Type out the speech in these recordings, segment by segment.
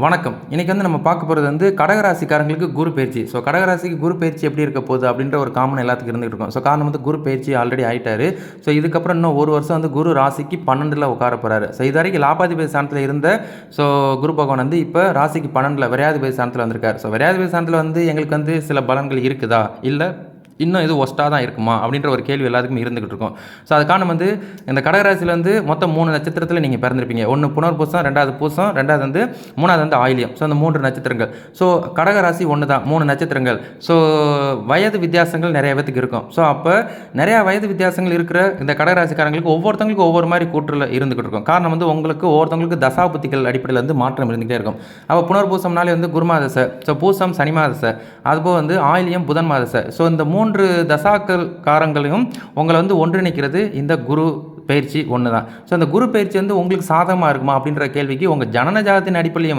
வணக்கம். இன்னைக்கு நம்ம பார்க்க போறது கடகராசிக்காரங்களுக்கு குரு பெயர்ச்சி. கடகராசிக்கு குரு பெயர்ச்சி எப்படி இருக்க போகுது அப்படின்ற ஒரு காமன் எல்லாத்துக்கும் இருந்துட்டு இருக்கும். காரணம் குரு பெயர்ச்சி ஆல்ரெடி ஆயிட்டாரு. இதுக்கப்புறம் இன்னும் ஒரு வருஷம் குரு ராசிக்கு 12ல உட்கார போறாரு. இதுவரைக்கும் லாபாதிபதி ஸ்தானத்தில் இருந்த குரு பகவான் இப்போ ராசிக்கு 12ல விரையாதிபதி ஸ்தானத்தில் வந்திருக்காரு. விரையாதிபதி ஸ்தானத்தில் எங்களுக்கு சில பலன்கள் இருக்குதா, இல்லை இன்னும் இது ஒஸ்ட்டாக தான் இருக்குமா அப்படின்ற ஒரு கேள்வி எல்லாத்துக்கும் இருந்துகிட்டு இருக்கும். அதுக்கான இந்த கடகராசியில் மொத்தம் 3 நட்சத்திரத்தில் நீங்கள் பிறந்திருப்பீங்க. ஒன்று புனர்பூசம், 2வது பூசம், 2வது 3வது ஆயில்யம். அந்த 3 நட்சத்திரங்கள். கடகராசி ஒன்று தான், 3 நட்சத்திரங்கள். வயது வித்தியாசங்கள் நிறைய பேத்துக்கு இருக்கும். அப்போ நிறையா வயது வித்தியாசங்கள் இருக்கிற இந்த கடகராசிக்காரங்களுக்கு ஒவ்வொருத்தவங்களுக்கும் ஒவ்வொரு மாதிரி கூற்றில் இருந்துகிட்டு இருக்கும். காரணம் உங்களுக்கு ஒவ்வொருத்தவங்களுக்கு தசாபுத்திகள் அடிப்படையில் மாற்றம் இருந்துகிட்டே இருக்கும். அப்போ புனர்பூசம்னாலே குருமாதசை, பூசம் சனிமாதசை, அதுபோல் ஆயில்யம் புதன் மாதசை. இந்த 3 தசாக்கள் காரங்களையும் உங்களை ஒன்றிணைக்கிறது இந்த குரு பயிற்சி ஒன்று தான். இந்த குரு பயிற்சி உங்களுக்கு சாதகமாக இருக்குமா அப்படின்ற கேள்விக்கு உங்கள் ஜனன ஜாதத்தின் அடிப்படையில்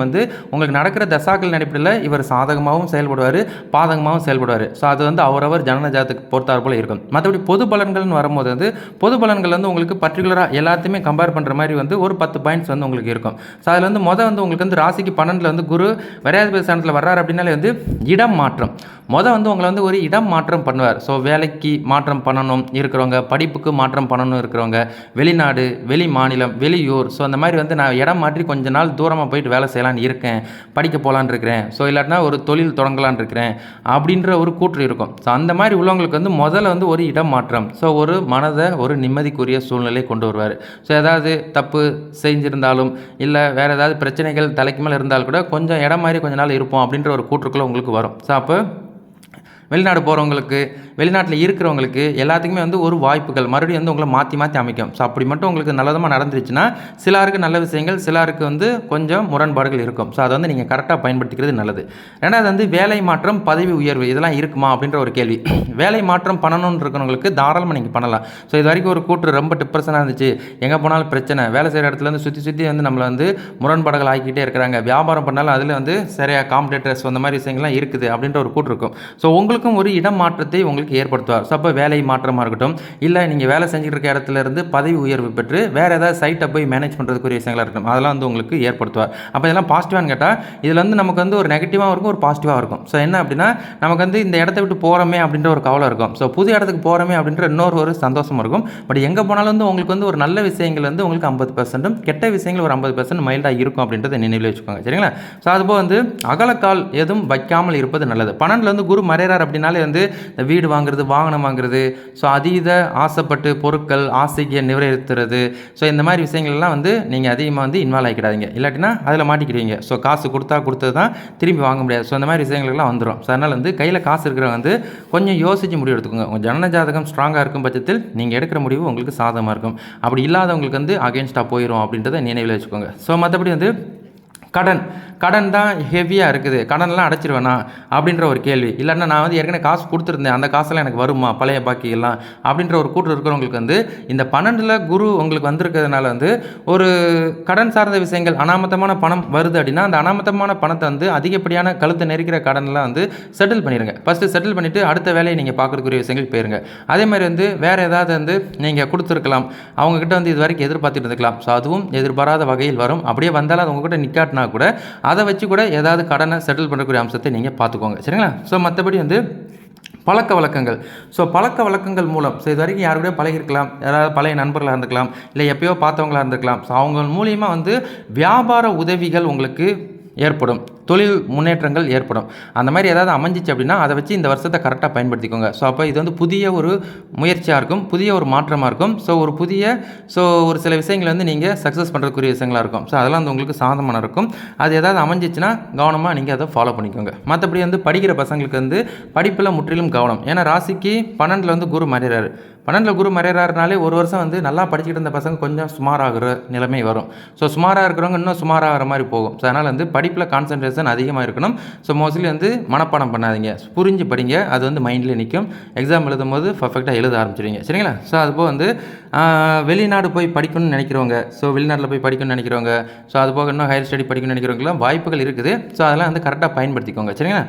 உங்களுக்கு நடக்கிற தசாக்களின் அடிப்படையில் இவர் சாதகமாகவும் செயல்படுவார், பாதகமாகவும் செயல்படுவார். அது அவரவர் ஜனன ஜாதத்துக்கு பொறுத்தார் போல இருக்கும். மற்றபடி பொது பலன்கள்னு வரும்போது பொது பலன்கள் உங்களுக்கு பர்டிகுலராக எல்லாத்தையுமே கம்பேர் பண்ணுற மாதிரி ஒரு 10 பாயிண்ட்ஸ் உங்களுக்கு இருக்கும். அதில் மொதல் உங்களுக்கு ராசிக்கு 12ல் குரு விரையாதிபதி ஸ்தானத்தில் வர்றாரு அப்படின்னாலே இடம் மாற்றம். உங்களை ஒரு இடம் மாற்றம் பண்ணுவார். வேலைக்கு மாற்றம் பண்ணணும் இருக்கிறவங்க, படிப்புக்கு மாற்றம் பண்ணணும் இருக்கிறவங்க, வெளிநாடு, வெளி மாநிலம், வெளியூர், அந்த மாதிரி நான் இடம் மாற்றி கொஞ்ச நாள் தூரமாக போயிட்டு வேலை செய்யலான்னு இருக்கேன், படிக்க போகலான்னு இருக்கிறேன், இல்லாட்டினா ஒரு தொழில் தொடங்கலான்னு இருக்கிறேன் அப்படின்ற ஒரு கூற்று இருக்கும். அந்த மாதிரி உள்ளவங்களுக்கு முதல்ல ஒரு இடம் மாற்றம், ஒரு மனதை ஒரு நிம்மதிக்குரிய சூழ்நிலை கொண்டு வருவார். ஏதாவது தப்பு செஞ்சிருந்தாலும் இல்லை வேறு ஏதாவது பிரச்சனைகள் தலைக்கு மேலே இருந்தாலும் கூட கொஞ்சம் இடம் மாதிரி கொஞ்ச நாள் இருப்போம் அப்படின்ற ஒரு கூற்றுக்குள்ளே உங்களுக்கு வரும். அப்போ வெளிநாடு போகிறவங்களுக்கு, வெளிநாட்டில் இருக்கிறவங்களுக்கு எல்லாத்துக்குமே ஒரு வாய்ப்புகள் மறுபடியும் உங்களை மாற்றி மாற்றி அமைக்கும். அப்படி மட்டும் உங்களுக்கு நல்லதமாக நடந்துருச்சுன்னா சிலருக்கு நல்ல விஷயங்கள், சிலருக்கு கொஞ்சம் முரண்பாடுகள் இருக்கும். அதை நீங்கள் கரெக்டாக பயன்படுத்திக்கிறது நல்லது. ரெண்டாவது வேலை மாற்றம், பதவி உயர்வு இதெல்லாம் இருக்குமா அப்படின்ற ஒரு கேள்வி. வேலை மாற்றம் பண்ணணும்னு இருக்கிறவங்களுக்கு தாராளமாக நீங்கள் பண்ணலாம். இது வரைக்கும் ஒரு கூற்று ரொம்ப டிப்ரெஷனாக இருந்துச்சு, எங்கே போனாலும் பிரச்சனை, வேலை செய்கிற இடத்துல சுற்றி சுற்றி நம்மளை முரண்பாடுகள் ஆகிக்கிட்டே இருக்கிறாங்க, வியாபாரம் பண்ணாலும் அதில் சரியாக காம்படேட்டர்ஸ் அந்த மாதிரி விஷயங்கள்லாம் இருக்குது அப்படின்ற ஒரு கூற்று இருக்கும். உங்களுக்கு ஒரு இடம் மாற்றத்தை உங்களுக்கு ஏற்படுத்துவார். அப்போ வேலை மாற்றமாக இருக்கட்டும், இல்லை நீங்கள் வேலை செஞ்சுட்டு இருக்க இடத்துல இருந்து பதவி உயர்வு பெற்று வேறு ஏதாவது சைட்டை போய் மேனேஜ் பண்ணுறதுக்குரிய விஷயங்களாக இருக்கட்டும், அதெல்லாம் உங்களுக்கு ஏற்படுத்துவார். அப்போ இதெல்லாம் பாசிட்டிவான்னு கேட்டால் இதில் நமக்கு ஒரு நெகட்டிவாக இருக்கும், ஒரு பாசிட்டிவாக இருக்கும். என்ன அப்படின்னா நமக்கு இந்த இடத்த விட்டு போகிறோமே அப்படின்ற ஒரு கவலை இருக்கும். புது இடத்துக்கு போகிறோமே அப்படின்ற இன்னொரு ஒரு சந்தோஷம் இருக்கும். பட் எங்கே போனாலும் உங்களுக்கு ஒரு நல்ல விஷயங்கள் உங்களுக்கு 50%, கெட்ட விஷயங்கள் ஒரு 50% மைல்டாக இருக்கும் அப்படின்றத நினைவில் வச்சுக்கோங்க. சரிங்களா? அதுபோல் அகலக்கால் எதுவும் வைக்காமல் இருப்பது நல்லது. 12ல் குரு மறைகிறார் அப்படின்னாலே இந்த வீடு வாங்குறது, வாகனம் வாங்குறது, அதீத ஆசைப்பட்டு பொருட்கள் ஆசைக்கு நிறைவேற்றுறது, இந்த மாதிரி விஷயங்கள்லாம் நீங்கள் அதிகமாக இன்வால்வ் ஆகிக்கிடாதீங்க. இல்லாட்டினா அதில் மாட்டிக்கிடுவீங்க. காசு கொடுத்தது தான் திரும்பி வாங்க முடியாது. அந்த மாதிரி விஷயங்கள்லாம் வந்துடும். அதனால் கையில் காசு இருக்கிறவங்க கொஞ்சம் யோசித்து முடிவு எடுத்துக்கோங்க. உங்கள் ஜனன ஜாதகம் ஸ்ட்ராங்காக இருக்கும் பட்சத்தில் நீங்கள் எடுக்கிற முடிவு உங்களுக்கு சாதகமாக இருக்கும். அப்படி இல்லாதவங்களுக்கு அகெயின்ஸ்டாக போயிடும் அப்படின்றத நினைவில் வச்சுக்கோங்க. மற்றபடி கடன் தான் ஹெவியாக இருக்குது, கடன்லாம் அடைச்சிருவேண்ணா அப்படின்ற ஒரு கேள்வி. இல்லைன்னா நான் ஏற்கனவே காசு கொடுத்துருந்தேன், அந்த காசெல்லாம் எனக்கு வருமா, பழைய பாக்கியெல்லாம் அப்படின்ற ஒரு கூற்று இருக்கிறவங்களுக்கு இந்த 12ல் குரு உங்களுக்கு வந்திருக்கிறதுனால ஒரு கடன் சார்ந்த விஷயங்கள், அனாமத்தமான பணம் வருது அப்படின்னா அந்த அனாமத்தமான பணத்தை அதிகப்படியான கழுத்தை நெருக்கிற கடன்லாம் செட்டில் பண்ணிடுங்க. ஃபஸ்ட்டு செட்டில் பண்ணிவிட்டு அடுத்த வேலையை நீங்கள் பார்க்கறதுக்குரிய விஷயங்கள் போயிருங்க. அதே மாதிரி வேறு ஏதாவது நீங்கள் கொடுத்துருக்கலாம், அவங்கக்கிட்ட இது வரைக்கும் எதிர்பார்த்துட்டு இருந்துக்கலாம். அதுவும் எதிர்பாராத வகையில் வரும். அப்படியே வந்தாலும் அது உங்கள்கிட்ட நிற்காட்டினா கூட அதை வச்சு கூட ஏதாவது கடனை செட்டில் பண்ணக்கூடிய அம்சத்தை நீங்கள் பார்த்துக்கோங்க. சரிங்களா? மற்றபடி பழக்க வழக்கங்கள். பழக்க வழக்கங்கள் மூலம் இது வரைக்கும் யாரு கூட பழகிருக்கலாம், யாராவது பழைய நண்பர்களாக இருந்துக்கலாம், இல்லை எப்பயோ பார்த்தவங்களாக இருந்துக்கலாம். அவங்க மூலியமாக வியாபார உதவிகள் உங்களுக்கு ஏற்படும், தொழில் முன்னேற்றங்கள் ஏற்படும். அந்த மாதிரி ஏதாவது அமைஞ்சிச்சு அப்படின்னா அதை வச்சு இந்த வருஷத்தை கரெக்டாக பயன்படுத்திக்கோங்க. அப்போ இது புதிய ஒரு முயற்சியாக இருக்கும், புதிய ஒரு மாற்றமாக இருக்கும். ஒரு புதிய ஒரு சில விஷயங்கள் நீங்கள் சக்ஸஸ் பண்ணுறதுக்குரிய விஷயங்களாக இருக்கும். அதெல்லாம் உங்களுக்கு சாதகமாக இருக்கும். அது ஏதாவது அமைஞ்சிச்சுன்னா கவனமாக நீங்கள் அதை ஃபாலோ பண்ணிக்கோங்க. மற்றபடி படிக்கிற பசங்களுக்கு படிப்பில் முற்றிலும் கவனம். ஏன்னா ராசிக்கு 12ல் குரு மறைகிறாரு. 12ல் குரு மறைகிறாருனாலே ஒரு வருஷம் நல்லா படிச்சுட்டு இருந்த பசங்க கொஞ்சம் சுமாராகிற நிலைமை வரும். சுமாராக இருக்கிறவங்க இன்னும் சுமாராகிற மாதிரி போகும். அதனால் படிப்பில் கான்சன்ட்ரேஷன் அதிகமாக இருக்கணும். மோஸ்ட்லி மனப்பாடம் பண்ணாதீங்க, புரிஞ்சு படிங்க. அது மைண்டில் நிற்கும். எக்ஸாம் எழுதும் போது பர்ஃபெக்டாக எழுத ஆரம்பிச்சிடுவீங்க. சரிங்களா? அதுபோல் வெளிநாடு போய் படிக்கணும்னு நினைக்கிறவங்க, வெளிநாட்டில் போய் படிக்கணும்னு நினைக்கிறவங்க, அதுபோக இன்னும் ஹையர் ஸ்டடி படிக்கணும்னு நினைக்கிறவங்களாம் வாய்ப்புகள் இருக்குது. அதெல்லாம் கரெக்டாக பயன்படுத்திக்கோங்க. சரிங்களா?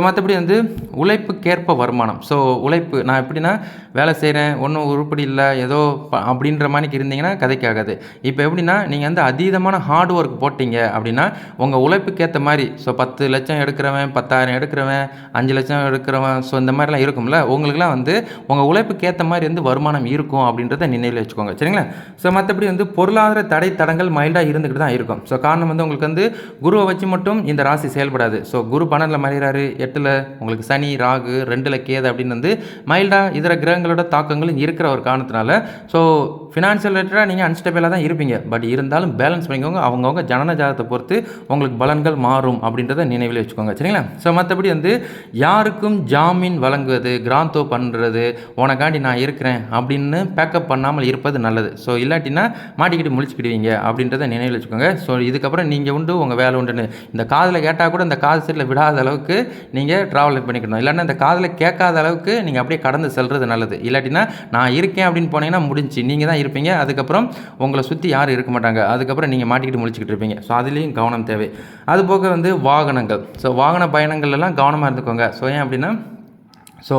மற்றபடி உழைப்புக்கேற்ப வருமானம். உழைப்பு நான் எப்படின்னா வேலை செய்கிறேன், ஒன்றும் உருப்படி இல்லை ஏதோ அப்படின்ற மாதிரி இருந்தீங்கன்னா கதைக்காகாது. இப்போ எப்படின்னா நீங்கள் வந்து அதீதமான ஹார்ட் ஒர்க் போட்டிங்க அப்படின்னா உங்கள் உழைப்புக்கேற்ற மாதிரி ஸோ 10,00,000 எடுக்கிறவன் 10,000 எடுக்கிறவன் 5,00,000 எடுக்கிறவன் ஸோ இந்த மாதிரிலாம் இருக்கும்ல, உங்களுக்குலாம் வந்து உங்கள் உழைப்புக்கேற்ற மாதிரி வந்து வருமானம் இருக்கும் அப்படின்றத நினைவில் வச்சுக்கோங்க. சரிங்களா? ஸோ மற்றபடி வந்து பொருளாதார தடங்கள் மைல்டாக இருந்துக்கிட்டு தான் இருக்கும். ஸோ காரணம் வந்து உங்களுக்கு வந்து குருவை வச்சு மட்டும் இந்த ராசி செயல்படாது. ஸோ குரு 12ல் மறைகிறாரு, 8ல் உங்களுக்கு சனி ராகு 2ல் கேது அப்படின்னு வந்து மைல்டாக இதர கிரகங்களோட தாக்கங்களும் இருக்கிற ஒரு காரணத்தினால ஸோ ஃபினான்ஷியல் ரிலேட்டடாக நீங்கள் அன்ஸ்டபிளாக தான் இருப்பீங்க. பட் இருந்தாலும் பேலன்ஸ் பண்ணிக்கோங்க. அவங்கவுங்க ஜனன ஜாதகத்தை பொறுத்து உங்களுக்கு பலன்கள் மாறும் அப்படின்றத நினைவில் வச்சுக்கோங்க. சரிங்களா? ஸோ மற்றபடி வந்து யாருக்கும் ஜாமீன் வழங்குவது கிராந்தோ பண்ணுறது உனக்காண்டி நான் இருக்கிறேன் அப்படின்னு பேக்கப் பண்ணாமல் இருப்பது நல்லது. ஸோ இல்லாட்டினா மாட்டிக்கிட்டு முழிச்சுக்கிடுவீங்க அப்படின்றத நினைவில் வச்சுக்கோங்க. ஸோ இதுக்கப்புறம் நீங்கள் உண்டு உங்கள் வேலை உண்டுன்னு இந்த காதில் கேட்டால் கூட இந்த காது சீட்டில் விடாத அளவுக்கு நீங்கள் ட்ராவல் பண்ணிக்கணும். இல்லைன்னா இந்த காதில் கேட்காத அளவுக்கு நீங்கள் அப்படியே கடந்து செல்வது நல்லது. இல்லாட்டினா நான் இருக்கேன் அப்படின்னு போனீங்கன்னா முடிஞ்சு நீங்கள் தான் இருப்பீங்க. அதுக்கப்புறம் உங்களை சுற்றி யாரும் இருக்க மாட்டாங்க. அதுக்கப்புறம் நீங்கள் மாட்டிக்கிட்டு முழிச்சிக்கிட்டு இருப்பீங்க. ஸோ அதுலேயும் கவனம் தேவை. அதுபோக வந்து வாகனங்கள் ஸோ வாகன பயணங்கள்லாம் கவனமாக இருந்துக்கோங்க. ஸோ ஏன் அப்படின்னா ஸோ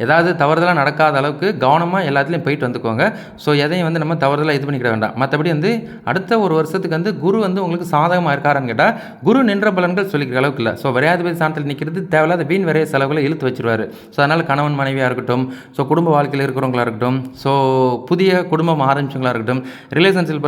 ஏதாவது தவறுதலாக நடக்காத அளவுக்கு கவனமாக எல்லாத்துலேயும் போயிட்டு வந்துக்கோங்க. ஸோ எதையும் வந்து நம்ம தவறுதலாக இது பண்ணிக்கிட வேண்டாம். மற்றபடி வந்து அடுத்த ஒரு வருஷத்துக்கு வந்து குரு வந்து உங்களுக்கு சாதகமாக இருக்காருன்னு கேட்டால் குரு நின்ற பலன்கள் சொல்லிக்கிற அளவுக்கு இல்லை. ஸோ விரையாதிபதி ஸ்தானத்தில் நிற்கிறது தேவையில்லாத வீண் விரைய செலவுகளை இழுத்து வச்சிருவார். ஸோ அதனால் கணவன் மனைவியாக இருக்கட்டும், ஸோ குடும்ப வாழ்க்கையில் இருக்கிறவங்களா இருக்கட்டும், ஸோ புதிய குடும்பம் ஆரம்பிச்சவங்களா இருக்கட்டும், ரிலேஷன்ஷிப்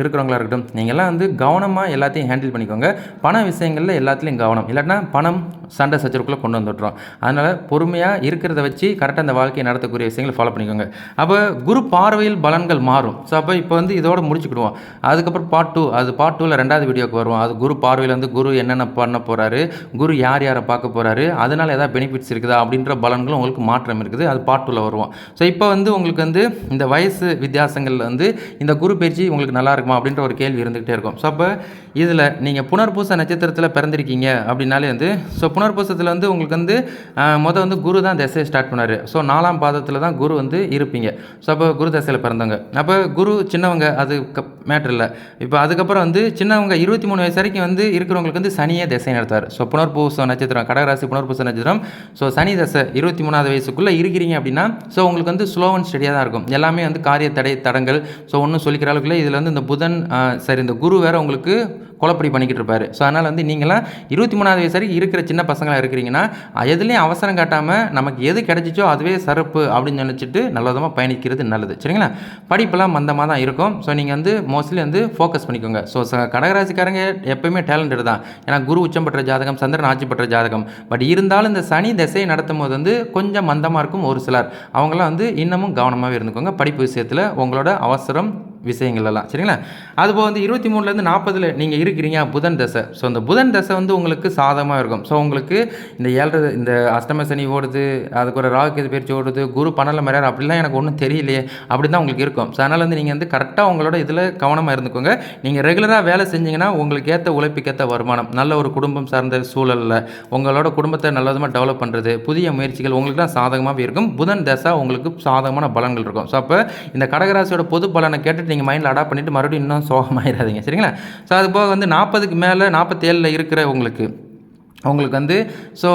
இருக்கிறவங்களா இருக்கட்டும், நீங்கள்லாம் வந்து கவனமாக எல்லாத்தையும் ஹேண்டில் பண்ணிக்கோங்க. பண விஷயங்களில் எல்லாத்துலேயும் கவனம். இல்லாட்டினா பணம் சண்டை சச்சரவுக்குள்ளே கொண்டு வந்துடுறோம். அதனால் பொறுமையாக இருக்கிறத வச்சு கரெக்டாக அந்த வாழ்க்கையை நடத்தக்கூடிய விஷயங்களை ஃபாலோ பண்ணிக்கோங்க. அப்போ குரு பார்வையில் பலன்கள் மாறும். ஸோ அப்போ இப்போ வந்து இதோட முடிச்சுக்கிடுவோம். அதுக்கப்புறம் பார்ட் 2 அது பார்ட் 2ல் 2வது வீடியோக்கு வருவோம். அது குரு பார்வையில் வந்து குரு என்னென்ன பண்ண போகிறாரு, குரு யார் யாரை பார்க்க போகிறாரு, அதனால் ஏதாவது பெனிஃபிட்ஸ் இருக்குதா அப்படின்ற பலன்களும் உங்களுக்கு மாற்றம் இருக்குது. அது பார்ட் 2ல் வருவோம். ஸோ இப்போ வந்து உங்களுக்கு வந்து இந்த வயசு வித்தியாசங்கள் வந்து இந்த குரு பயிற்சி உங்களுக்கு நல்லா இருக்குமா அப்படின்ற ஒரு கேள்வி இருந்துகிட்டே இருக்கும். ஸோ அப்போ இதில் நீங்கள் புனர்பூச நட்சத்திரத்தில் பிறந்திருக்கீங்க அப்படின்னாலே வந்து ஸோ புனர்பூசத்தில் வந்து உங்களுக்கு வந்து வந்து குரு தான் திசையை ஸ்டார்ட் பண்ணார். ஸோ 4ஆம் பாதத்தில் தான் குரு வந்து இருப்பீங்க. ஸோ அப்போ குரு திசையில் பிறந்தவங்க. அப்போ குரு சின்னவங்க அது மேட்ரு இல்லை. இப்போ அதுக்கப்புறம் வந்து சின்னவங்க 23 வயசு வரைக்கும் வந்து இருக்கிறவங்களுக்கு வந்து சனியே திசை நடத்தார். ஸோ புனர்பூச நட்சத்திரம் கடகராசி புனர்பூச நட்சத்திரம் ஸோ சனி திசை 23வது வயசுக்குள்ளே இருக்கிறீங்க அப்படின்னா ஸோ உங்களுக்கு வந்து ஸ்லோ அண்ட் ஸ்டடியாக தான் இருக்கும். எல்லாமே வந்து காரிய தடங்கள் ஸோ ஒன்றும் சொல்லிக்கிற அளவுக்கு இதில் வந்து இந்த புதன் இந்த குரு வேறு உங்களுக்கு குழப்படி பண்ணிக்கிட்டு இருப்பார். ஸோ அதனால் வந்து நீங்களாம் 23வது வயசு வரைக்கும் இருக்கிற சின்ன பசங்களாக இருக்கிறீங்கன்னா எதுலேயும் அவசரம் காட்டாமல் நமக்கு எது கிடைச்சிச்சோ அதுவே சிறப்பு அப்படின்னு நினச்சிட்டு நல்லதமாக பயணிக்கிறது நல்லது. சரிங்களா? படிப்பெல்லாம் மந்தமாக தான் இருக்கும். ஸோ நீங்கள் வந்து மோஸ்ட்லி வந்து ஃபோக்கஸ் பண்ணிக்கோங்க. ஸோ கடகராசிக்காரங்க எப்போயுமே டேலண்டட் தான். ஏன்னா குரு உச்சம் பெற்ற ஜாதகம், சந்திரன் ஆட்சி பெற்ற ஜாதகம். பட் இருந்தாலும் இந்த சனி திசையை நடத்தும் போது வந்து கொஞ்சம் மந்தமாக இருக்கும் ஒரு சிலர். அவங்களாம் வந்து இன்னமும் கவனமாகவே இருந்துக்கோங்க படிப்பு விஷயத்தில் உங்களோட அவசரம் விஷயங்கள் எல்லாம். சரிங்களா? அதுபோக வந்து 23லேருந்து 40ல் நீங்கள் இருக்கிறீங்க புதன் தசை. ஸோ அந்த புதன் தசை வந்து உங்களுக்கு சாதகமாக இருக்கும். ஸோ உங்களுக்கு இந்த 7 இந்த அஷ்டம சனி ஓடுது, அதுக்கு ஒரு ராகுகேது பயிற்சி ஓடுது, குரு 12ல் மறையார் அப்படிலாம் எனக்கு ஒன்றும் தெரியலையே அப்படி தான் உங்களுக்கு இருக்கும். ஸோ அதனால் வந்து நீங்கள் வந்து கரெக்டாக உங்களோட இதில் கவனமாக இருந்துக்கோங்க. நீங்கள் ரெகுலராக வேலை செஞ்சிங்கன்னா உங்களுக்கு ஏற்ற உழைப்புக்கேற்ற வருமானம், நல்ல ஒரு குடும்பம் சார்ந்த சூழலில் உங்களோட குடும்பத்தை நல்லதுமாக டெவலப் பண்ணுறது, புதிய முயற்சிகள் உங்களுக்கு தான் சாதகமாகவே இருக்கும். புதன் தசை உங்களுக்கு சாதகமான பலன்கள் இருக்கும். ஸோ அப்போ இந்த கடகராசியோட பொது பலனை கேட்டுட்டு நீங்கள் மைண்டில் அடாப்ட் பண்ணிவிட்டு மறுபடியும் இன்னும் சோகமாயிடாதீங்க. சரிங்களா? ஸோ அது போக வந்து 40க்கு மேலே 47ல் இருக்கிற உங்களுக்கு வந்து ஸோ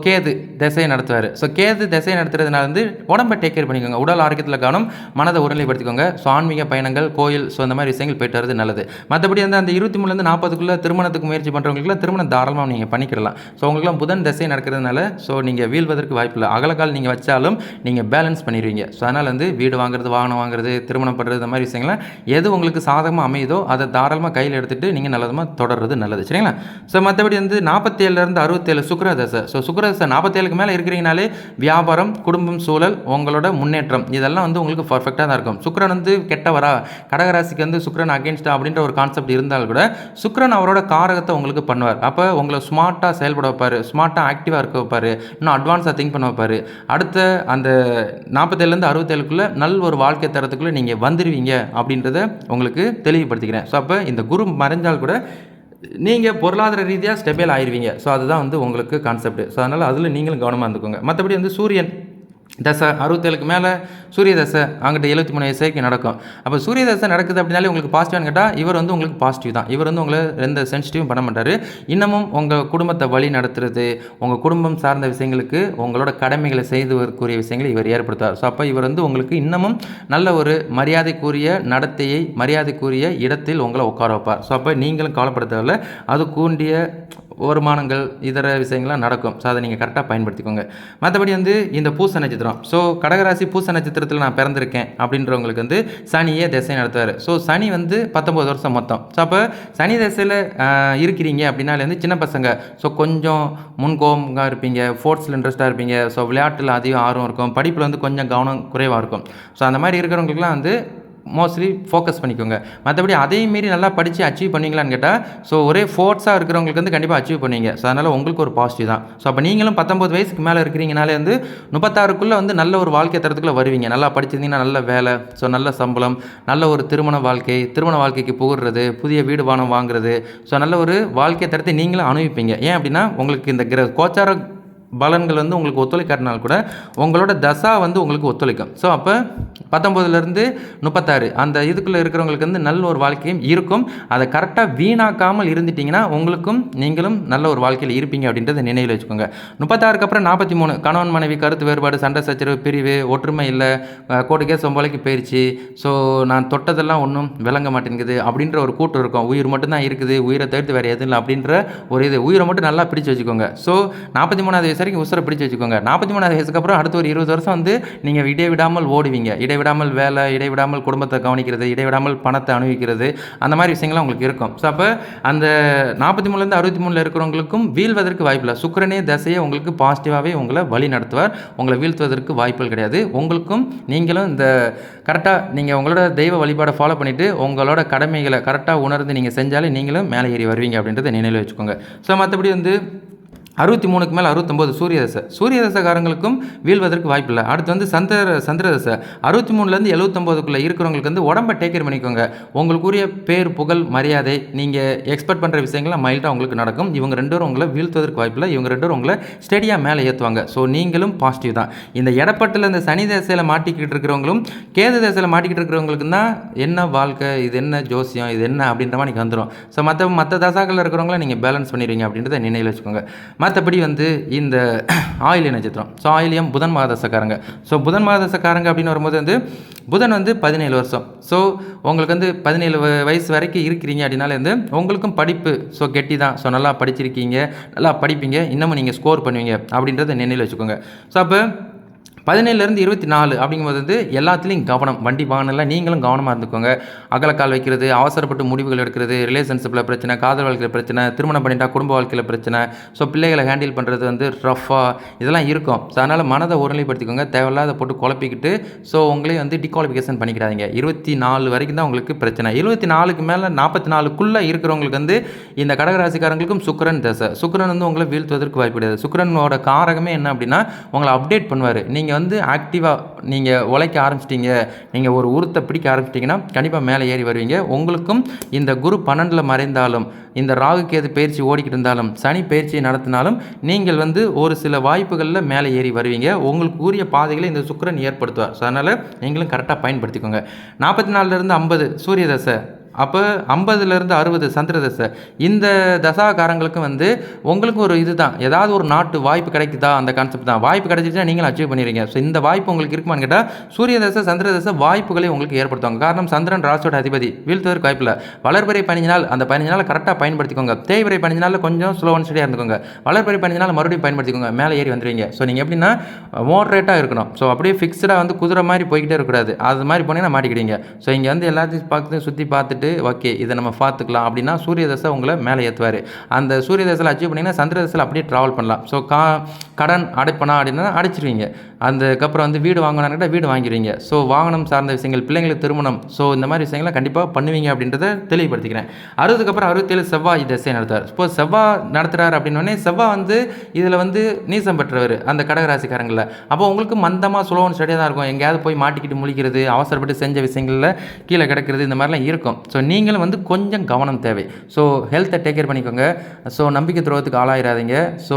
கேது திசையை நடத்துவார். ஸோ கேது திசையை நடத்துறதுனால வந்து உடம்பை டேக் கேர் பண்ணிக்கோங்க. உடல் ஆரோக்கியத்தில் கவனம், மனதை ஒருநிலைப்படுத்திக்கோங்க. ஸோ ஆன்மீக பயணங்கள், கோயில் ஸோ இந்த மாதிரி விஷயங்கள் போய்ட்டு வருது நல்லது. மற்றபடி வந்து அந்த 23லேருந்து 40க்குள்ளே திருமணத்துக்கு முயற்சி பண்ணுறவங்களுக்குலாம் திருமணம் தாராளமாக நீங்கள் பண்ணிக்கலாம். ஸோ உங்களுக்குலாம் புதன் திசை நடக்கிறதுனால ஸோ நீங்கள் வீழ்வதற்கு வாய்ப்பு இல்லை. அகலக்கால் நீங்கள் வச்சாலும் நீங்கள் பேலன்ஸ் பண்ணிடுவீங்க. ஸோ அதனால் வந்து வீடு வாங்குறது, வாகனம் வாங்குறது, திருமணம் பண்ணுறது இந்த மாதிரி விஷயங்கள்லாம் எது உங்களுக்கு சாதகமாக அமையுதோ அதை தாராளமாக கையில் எடுத்துகிட்டு நீங்கள் நல்லதுமாக தொடர்றது நல்லது. சரிங்களா? ஸோ மற்றபடி வந்து 47 67 சுக்கிர தசை. ஸோ சுக்கிர தசை 47க்கு மேலே இருக்கிறீங்கனாலே வியாபாரம், குடும்பம், சூழல், உங்களோட முன்னேற்றம் இதெல்லாம் வந்து உங்களுக்கு பர்ஃபெக்டாக தான் இருக்கும். சுக்கிரன் வந்து கெட்டவரா, கடகராசிக்கு வந்து சுக்கிரன் அகேன்ஸ்டா அப்படின்ற ஒரு கான்செப்ட் இருந்தால் கூட சுக்கிரன் அவரோட காரகத்தை உங்களுக்கு பண்ணுவார். அப்போ உங்களை ஸ்மார்ட்டாக செயல்பட வைப்பார், ஸ்மார்ட்டாக ஆக்டிவாக இருக்க வைப்பார், இன்னும் அட்வான்ஸாக திங்க் பண்ண வைப்பார். அடுத்த அந்த 47லேருந்து 67க்குள்ளே நல்ல ஒரு வாழ்க்கை தரத்துக்குள்ளே நீங்கள் வந்துடுவீங்க அப்படின்றத உங்களுக்கு தெளிவுபடுத்திக்கிறேன். ஸோ அப்போ இந்த குரு மறைஞ்சால் கூட நீங்கள் பொருளாதார ரீதியாக ஸ்டெபிள் ஆயிடுவீங்க. ஸோ அதுதான் வந்து உங்களுக்கு கான்செப்ட். ஸோ அதனால் அதில் நீங்களும் கவனமாக இருந்துக்கோங்க. மற்றபடி வந்து சூரியன் தசை 67க்கு மேலே சூரிய தசை அங்கிட்ட 73 வயசு வரைக்கும் நடக்கும். அப்போ சூரிய தசை நடக்குது அப்படின்னாலே உங்களுக்கு பாசிட்டிவானு கேட்டால் இவர் வந்து உங்களுக்கு பாசிட்டிவ் தான். இவர் வந்து உங்களை எந்த சென்சிட்டிவும் பண்ண மாட்டார். இன்னமும் உங்கள் குடும்பத்தை வழி நடத்துறது, உங்கள் குடும்பம் சார்ந்த விஷயங்களுக்கு உங்களோட கடமைகளை செய்துவதற்குரிய விஷயங்களை இவர் ஏற்படுத்துவார். ஸோ அப்போ இவர் வந்து உங்களுக்கு இன்னமும் நல்ல ஒரு மரியாதைக்குரிய நடத்தையை, மரியாதைக்குரிய இடத்தில் உங்களை உட்கார வைப்பார். ஸோ அப்போ நீங்களும் கவலைப்பட தேவையில்ல. அது கூண்டிய வருமானங்கள் இதர விஷயங்கள்லாம் நடக்கும். ஸோ அதை நீங்கள் கரெக்டாக பயன்படுத்திக்கோங்க. மற்றபடி வந்து இந்த பூச நட்சத்திரம், ஸோ கடகராசி பூச நட்சத்திரத்தில் நான் பிறந்திருக்கேன் அப்படின்றவங்களுக்கு வந்து சனியே திசை நடத்துவார். ஸோ சனி வந்து 19 வருஷம் மொத்தம். ஸோ அப்போ சனி திசையில் இருக்கிறீங்க அப்படின்னாலே வந்து சின்ன பசங்க, ஸோ கொஞ்சம் முன்கோபமாக இருப்பீங்க, ஸ்போர்ட்ஸில் இன்ட்ரெஸ்ட்டாக இருப்பீங்க, ஸோ விளையாட்டில் அதிக ஆர்வம் இருக்கும், படிப்பில் வந்து கொஞ்சம் கவனம் குறைவாக இருக்கும். ஸோ அந்த மாதிரி இருக்கிறவங்களுக்குலாம் வந்து மோஸ்ட்லி ஃபோக்கஸ் பண்ணிக்கோங்க. மற்றபடி அதையும் மீறி நல்லா படித்து அச்சீவ் பண்ணிங்களான்னு கேட்டால், ஸோ ஒரே ஃபோர்ஸாக இருக்கிறவங்களுக்கு வந்து கண்டிப்பாக அச்சீவ் பண்ணுவீங்க. ஸோ அதனால் உங்களுக்கு ஒரு பாசிட்டிவ் தான். ஸோ அப்போ நீங்களும் 19 வயசுக்கு மேலே இருக்கிறீங்கனாலே வந்து 36க்குள்ளே வந்து நல்ல ஒரு வாழ்க்கை தரத்துக்குள்ளே வருவீங்க. நல்லா படிச்சிருந்தீங்கன்னா நல்ல வேலை, ஸோ நல்ல சம்பளம், நல்ல ஒரு திருமண வாழ்க்கைக்கு புகுறது, புதிய வீடு வாங்குறது, ஸோ நல்ல ஒரு வாழ்க்கை தரத்தை நீங்களும் அனுபவிப்பீங்க. ஏன் அப்படின்னா உங்களுக்கு இந்த கோச்சார பலன்கள் வந்து உங்களுக்கு ஒத்துழைக்காட்டினால் கூட உங்களோட தசா வந்து உங்களுக்கு ஒத்துழைக்கும். ஸோ அப்போ 19லேருந்து 36 அந்த இதுக்குள்ளே இருக்கிறவங்களுக்கு வந்து நல்ல ஒரு வாழ்க்கையும் இருக்கும். அதை கரெக்டாக வீணாக்காமல் இருந்துட்டிங்கன்னா உங்களுக்கும் நீங்களும் நல்ல ஒரு வாழ்க்கையில் இருப்பீங்க அப்படின்றத நினைவில் வச்சுக்கோங்க. 36க்கு அப்புறம் 43 கணவன் மனைவி கருத்து வேறுபாடு, சண்டை சச்சரவு, பிரிவு, ஒற்றுமை இல்லை, கோட்டுக்கே சொம்பளைக்கு போயிடுச்சு, ஸோ நான் தொட்டதெல்லாம் ஒன்றும் விளங்க மாட்டேங்குது அப்படின்ற ஒரு கூட்டம் இருக்கும். உயிர் மட்டும்தான் இருக்குது, உயிரை தவிர்த்து வேறு எதுவும் இல்லை அப்படின்ற ஒரு இது. உயிரை மட்டும் நல்லா பிடிச்சி வச்சுக்கோங்க. ஸோ 43வது வயசு வரைக்கும் உசுரை பிடிச்சி வச்சுக்கோங்க. 43வது வயசுக்கு அப்புறம் அடுத்த ஒரு 20 வருஷம் வந்து நீங்கள் இடைவிடாமல் ஓடுவீங்க. இடைவிடாமல் வேலை, இடைவிடாமல் குடும்பத்தை கவனிக்கிறது, இடைவிடாமல் பணத்தை அனுபவிக்கிறது, அந்த மாதிரி விஷயங்கள்லாம் உங்களுக்கு இருக்கும். ஸோ அப்போ அந்த 43லேருந்து 63 இருக்கிறவங்களுக்கும் வீழ்வதற்கு வாய்ப்பு இல்லை. சுக்கிரனே தசையை உங்களுக்கு பாசிட்டிவாகவே உங்களை வழி நடத்துவார். உங்களை வீழ்த்துவதற்கு வாய்ப்புகள் கிடையாது. உங்களுக்கும் நீங்களும் இந்த கரெக்டாக நீங்கள் உங்களோட தெய்வ வழிபாடை ஃபாலோ பண்ணிவிட்டு உங்களோட கடமைகளை கரெக்டாக உணர்ந்து நீங்கள் செஞ்சாலே நீங்களும் மேலே ஏறி வருவீங்க அப்படின்றத நினைவில் வச்சுக்கோங்க. ஸோ மற்றபடி வந்து 63க்கு மேலே 69 சூரிய தசைக்காரங்களுக்கும் வீழ்வதற்கு வாய்ப்பு இல்லை. அடுத்து வந்து சந்திர தசை 63லேருந்து 79க்குள்ளே இருக்கிறவங்களுக்கு வந்து உடம்பை டேக்கர் பண்ணிக்கோங்க. உங்களுக்குரிய பேர், புகழ், மரியாதை, நீங்கள் எக்ஸ்பெக்ட் பண்ணுற விஷயங்கள்லாம் மைல்டாக உங்களுக்கு நடக்கும். இவங்க 2 பேரும் உங்களை வீழ்த்துவதற்கு வாய்ப்பு இல்லை. இவங்க 2 பேரும் உங்களை ஸ்டெடியாக மேலே ஏற்றுவாங்க. ஸோ நீங்களும் பாசிட்டிவ் தான். இந்த இடப்பட்டில் இந்த சனி தசையில் மாட்டிக்கிட்டு இருக்கிறவங்களும் கேது தசையில் மாட்டிக்கிட்டு இருக்கிறவங்களுக்கு தான் என்ன வாழ்க்கை, இது என்ன ஜோசியம், இது என்ன அப்படின்ற மாதிரி வந்துடும். ஸோ மற்ற தசாக்களில் இருக்கிறவங்கள நீங்கள் பேலன்ஸ் பண்ணிடுவீங்க அப்படின்றத நினைவில் வச்சுக்கோங்க. மற்றபடி வந்து இந்த ஆயில்ய நட்சத்திரம், ஸோ ஆயில்யம் புதன் மாதசக்காரங்க. ஸோ புதன் மாதசக்காரங்க அப்படின்னு வரும்போது வந்து புதன் வந்து 17 வருஷம். ஸோ உங்களுக்கு வந்து 17 வயசு வரைக்கும் இருக்கிறீங்க அப்படின்னாலே வந்து உங்களுக்கும் படிப்பு ஸோ கெட்டி தான். ஸோ நல்லா படிச்சிருக்கீங்க, நல்லா படிப்பீங்க, இன்னமும் நீங்கள் ஸ்கோர் பண்ணுவீங்க அப்படின்றத நினைவில் வச்சுக்கோங்க. ஸோ அப்போ 17லேருந்து 24 அப்படிங்கும்போது வந்து எல்லாத்துலேயும் கவனம், வண்டி வாகனம்லாம் நீங்களும் கவனமாக இருந்துக்கோங்க. அகலக்கால் வைக்கிறது, அவசரப்பட்டு முடிவுகள் எடுக்கிறது, ரிலேஷன்ஷிப்பில் பிரச்சனை, காதல் வாழ்க்கையில் பிரச்சனை, திருமணம் பண்ணிட்டா குடும்ப வாழ்க்கையில் பிரச்சனை, ஸோ பிள்ளைகளை ஹேண்டில் பண்ணுறது வந்து ரஃபாக இதெல்லாம் இருக்கும். ஸோ அதனால் மனதை ஒருநிலைப்படுத்திக்கோங்க. தேவையில்லாத போட்டு குழப்பிக்கிட்டு ஸோ உங்களே வந்து டிகுவாலிஃபிகேஷன் பண்ணிக்கிறாங்க. 24 வரைக்கும் தான் உங்களுக்கு பிரச்சனை. 24க்கு மேலே 44க்குள்ளே இருக்கிறவங்களுக்கு வந்து இந்த கடகராசிக்காரங்களுக்கும் சுக்கிரன் வந்து உங்களை வீழ்த்துவதற்கு வாய்ப்பு கிடையாது. சுக்கிரனோட காரகமே என்ன அப்படின்னா உங்களை அப்டேட் பண்ணுவார். நீங்கள் வந்து ஆக்டிவாக நீங்கள் உழைக்க ஆரம்பிச்சிட்டிங்க, நீங்கள் ஒரு உருத்தை பிடிக்க ஆரம்பிச்சிட்டிங்கன்னா கண்டிப்பாக மேலே ஏறி வருவீங்க. உங்களுக்கும் இந்த குரு 12ல் மறைந்தாலும், இந்த ராகு கேது பயிற்சி ஓடிக்கிட்டு இருந்தாலும், சனி பயிற்சியை நடத்தினாலும் நீங்கள் வந்து ஒரு சில வாய்ப்புகளில் மேலே ஏறி வருவீங்க. உங்களுக்கு உரிய பாதைகளை இந்த சுக்கிரன் ஏற்படுத்துவார். ஸோ அதனால் நீங்களும் கரெக்டாக பயன்படுத்திக்கோங்க. 44லேருந்து 50 சூரிய தசை, அப்போ 50லேருந்து 60 சந்திர தசை. இந்த தசாகாரங்களுக்கும் வந்து உங்களுக்கும் ஒரு இது தான், ஏதாவது ஒரு நாட்டு வாய்ப்பு கிடைக்குதா அந்த கான்செப்ட் தான். வாய்ப்பு கிடைச்சிச்சுன்னா நீங்களும் அச்சீவ் பண்ணிடுறீங்க. ஸோ இந்த வாய்ப்பு உங்களுக்கு இருக்குமான்னு கேட்டால் சூரிய தசை சந்திர தசை வாய்ப்புகளை உங்களுக்கு ஏற்படுத்துவாங்க. காரணம் சந்திரன் ராசியோட அதிபதி, வீழ்த்துவதற்கு வாய்ப்பு இல்லை. வளர்பிறை 15 நாள், அந்த 15 நாள் கரெக்டாக பயன்படுத்திக்கோங்க. தேய்பிறை 15 நாளில் கொஞ்சம் ஸ்லோ அண்ட் ஸ்டடியாக இருந்துக்கோங்க. வளர்பிறை 15 நாள் மறுபடியும் பயன்படுத்திக்கோங்க, மேலே ஏறி வந்துடுவீங்க. ஸோ நீங்கள் எப்படின்னா மோட்ரேட்டாக இருக்கணும். ஸோ அப்படியே ஃபிக்ஸ்டாக வந்து குதிரை மாதிரி போய்கிட்டே இருக்கக்கூடாது. அது மாதிரி போனீங்கன்னா மாட்டிக்கிட்டீங்க. ஸோ இங்கே வந்து எல்லாத்தையும் சுற்றி பார்த்துட்டு ஓகே இதை நம்ம பார்த்துக்கலாம் அப்படின்னா சூரிய தசை உங்களை மேலே ஏற்றுவார். அந்த சூரிய தசையில் அச்சீவ் பண்ணிங்கன்னா சந்திர தசையில் அப்படியே ட்ராவல் பண்ணலாம். ஸோ கடன் அடைப்பனா அப்படின்னா அடைச்சிருவீங்க. அதுக்கப்புறம் வந்து வீடு வாங்கினாங்கிட்ட வீடு வாங்கிடுவீங்க. ஸோ வாகனம் சார்ந்த விஷயங்கள், பிள்ளைங்களுக்கு திருமணம், ஸோ இந்த மாதிரி விஷயங்களை கண்டிப்பாக பண்ணுவீங்க அப்படின்றத தெளிவுபடுத்திக்கிறேன். 60க்கு அப்புறம் 67 செவ்வாய் திசை நடத்துவார். இப்போ செவ்வாய் நடத்துகிறார் அப்படின்னோடனே செவ்வாய் வந்து இதில் வந்து நீசம் பெற்றவர் அந்த கடகராசிக்காரங்களில். அப்போ உங்களுக்கு மந்தமாக சுலோன்னு ஸ்டடியாக தான் இருக்கும். எங்கேயாவது போய் மாட்டிக்கிட்டு முழிக்கிறது, அவசரப்பட்டு செஞ்ச விஷயங்களில் கீழே கிடக்கிறது, இந்த மாதிரிலாம் இருக்கும். ஸோ நீங்களும் வந்து கொஞ்சம் கவனம் தேவை. ஸோ ஹெல்த்தை டேக் கேர் பண்ணிக்கோங்க. ஸோ நம்பிக்கை துரோகத்துக்கு ஆளாயிராதீங்க. ஸோ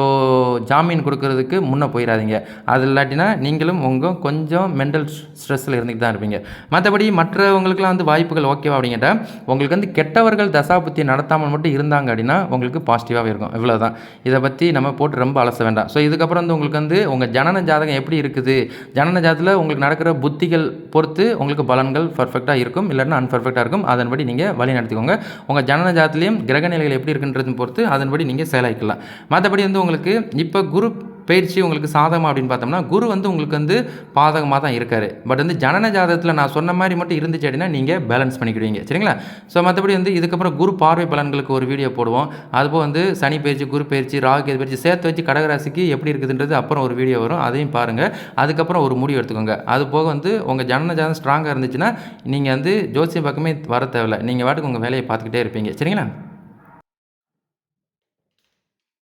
ஜாமீன் கொடுக்கறதுக்கு முன்னே போயிடாதீங்க. அது இல்லாட்டினா நீங்களும் கொஞ்சம் மென்டல் ஸ்ட்ரெஸ்ஸில் இருந்துட்டு தான் இருப்பீங்க. மற்றபடி மற்றவங்களுக்குலாம் வந்து வாய்ப்புகள் ஓகேவா அப்படின்னு கேட்டால், உங்களுக்கு வந்து கெட்டவர்கள் தசாபுத்தி நடத்தாமல் மட்டும் இருந்தாங்க அப்படின்னா உங்களுக்கு பாசிட்டிவாகவே இருக்கும். இவ்வளோதான். இதை பற்றி நம்ம போட்டு ரொம்ப அலச வேண்டாம். ஸோ இதுக்கப்புறம் வந்து உங்களுக்கு வந்து உங்கள் ஜனன ஜாதகம் எப்படி இருக்குது, ஜனன ஜாதகத்தில் உங்களுக்கு நடக்கிற புத்திகள் பொறுத்து உங்களுக்கு பலன்கள் பர்ஃபெக்டாக இருக்கும், இல்லைன்னா அன்பர்ஃபெக்டாக இருக்கும். அதன்படி நீங்கள் வழி நடத்திக்கோங்க. உங்கள் ஜனன ஜாதகத்திலையும் கிரக நிலைகள் எப்படி இருக்குன்றதை பொறுத்து அதன்படி நீங்கள் செயலாக்கலாம். மற்றபடி வந்து உங்களுக்கு இப்போ குரு பயிற்சி உங்களுக்கு சாதகமாக அப்படின்னு பார்த்தோம்னா, குரு வந்து உங்களுக்கு வந்து பாதகமாக தான் இருக்கார். பட் வந்து ஜனன ஜாதகத்தில் நான் சொன்ன மாதிரி மட்டும் இருந்துச்சு அப்படின்னா நீங்கள் பேலன்ஸ் பண்ணிக்கிடுவீங்க. சரிங்களா? ஸோ மற்றபடி வந்து இதுக்கப்புறம் குரு பார்வை பலன்களுக்கு ஒரு வீடியோ போடுவோம். அதுபோல் வந்து சனி பயிற்சி, குரு பயிற்சி, ராகு கேது பயிற்சி சேர்த்து வச்சு கடகராசிக்கு எப்படி இருக்குதுன்றது அப்புறம் ஒரு வீடியோ வரும். அதையும் பாருங்கள். அதுக்கப்புறம் ஒரு முடிவு எடுத்துக்கோங்க. அது போக வந்து உங்கள் ஜனன ஜாதகம் ஸ்ட்ராங்காக இருந்துச்சுன்னா நீங்கள் வந்து ஜோசியம் பக்கமே வர தேவையில்லை. நீங்கள் பாட்டுக்கு உங்கள் வேலையை பார்த்துக்கிட்டே இருப்பீங்க. சரிங்களா?